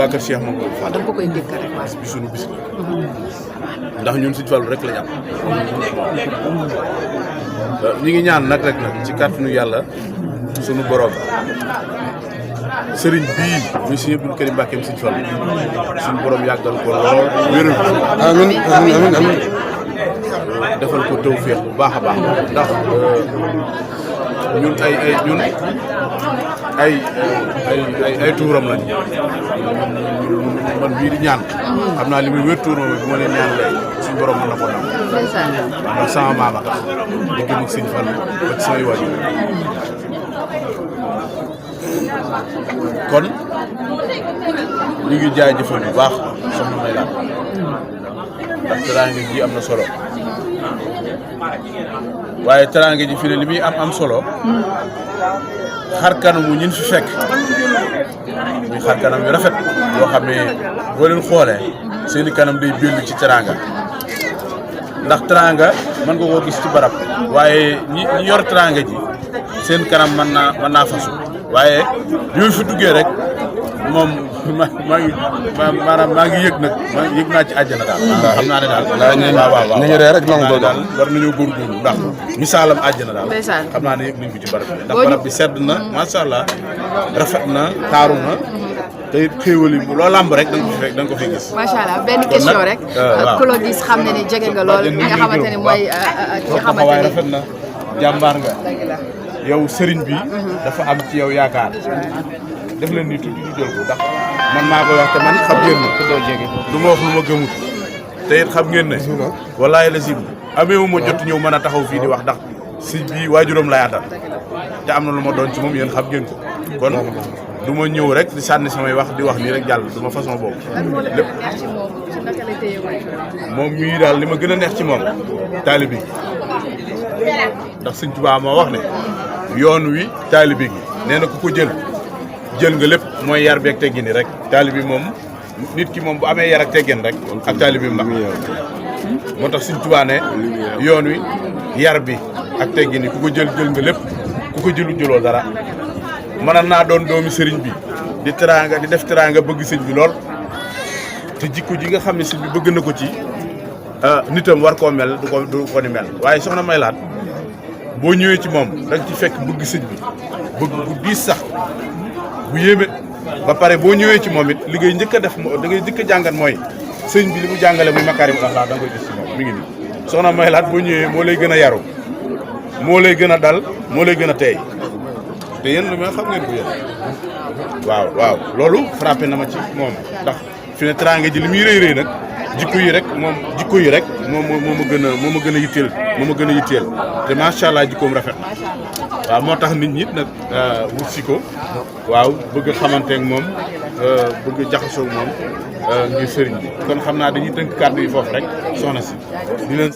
waa kër Cheikh Mamadou Fall. da nga ko koy dégg rek waaw. bi sunu bis la ndax ñun Sëñ Fallu rek la ñu am ñi ngi ñaan nag ci kàttanu yàlla sunu borom sëriñ bii muy Sëñ Abdou Karim Mbàkkeem Sëñ Fallu sunu borom yàggal ko lool wéral ko. amiin defal ko tawfeex bu baax a baax ndax ñun ay tuuram lañ man bii di ñaan xam naa li muy wér tuuram bi ma leen ñaan lay suñu borom mën na ko nam ndax sama maama tax di gëm ak Sëñ Fallu ak samay waajur kon ñu ngi jaajëfal bu baax soxna May Laat ndax teraanga ji am na solo waaye teraanga ji fi ne li muy am solo xar kanamu ñin fi fekk muy xar kanam yu rafet yoo xam ne boo leen xoolee seeni kanam day bellu ci teraanga ndax teraanga mën nga koo gis ci barab waaye ñi yor teraanga ji seen kanam mën naa fasu waaye bi ma fi duggee rek moom maa ngi yëg nag yëg naa ci àjjana daal. xam naa ne daal. waaw nañu ree rek nangu daal war nañoo góorgóorlu ndax misaalam àjjana daal. xam naa ne yëg nañ ko ci barab bi ndax barab bi sedd na macha allah rafet na taaru na te it xéewal yi loo lamb rek da nga ko fi gis. macha allah benn question rek. ku la gis xam ne ni jege nga lool li nga xamante ne mooy ki nga xamante ne rafet na jàmbaar nga. yow sëriñ bi dafa am ci yow yaakaar def leen ni tuuti ñu jël ko ndax man maa koy wax te man xam ngeen ne du ma wax lu ma gëmut te it xam ngeen ne wallaahi la sim ameewu ma jot ñëw mën a taxaw fii di wax ndax sëñ bi waajuram lay àndal te am na lu ma doon ci moom yéen xam ngeen ko kon du ma ñëw rek di sànni samay wax di wax nii rek jàll du ma façon boobu lépp moom mii daal li ma gën a neex ci moom taalibe gi ndax sëñ Tuubaa moo wax ne yoon wi taalibe gi nee na ku ko jël nga lépp mooy yar beeg teggin rek taalibe moom nit ki moom bu amee yar ak teggin rek ak taalibe mag moo tax sëñ Tuubaa ne yoon wi yar bi ak teggin ku ko jël nga lépp ku ko jëloo dara mënoon naa doon doomi sëriñ bi di def teraanga bëgg sëñ bi lool te jikko ji nga xam ne sëñ bi bëgg na ko ci nitam war koo mel du ko ni mel waaye soxna May Laat boo ñëwee ci moom da nga ci fekk bëgg sëñ bi bëgg bu diis sax bu yéeme ba pare boo ñëwee ci moom it li ngay njëkk a def da ngay njëkk a jàngat mooy sëñ bi li mu jàngale muy makaarimul axlaaq da nga koy gis ci moom mi ngi nii soxna May Laat boo ñëwee moo lay gën a yaru moo lay gën a dal moo lay gën a teey te yéen lu may xam ngeen ko yéen waaw loolu frappé na ma ci moom ndax fi ne teraanga ji li muy rëy nag jikko yi rek moo ma gën a yitteel te macha allah jikkoom rafet na waaw moo tax nit ñi nag wut si ko waaw bëgg xamante ak moom bëgg jaxasoo ak moom ngir sëriñ bi kon xam naa dañuy tënk kàddu yi foofu rek soxna si di leen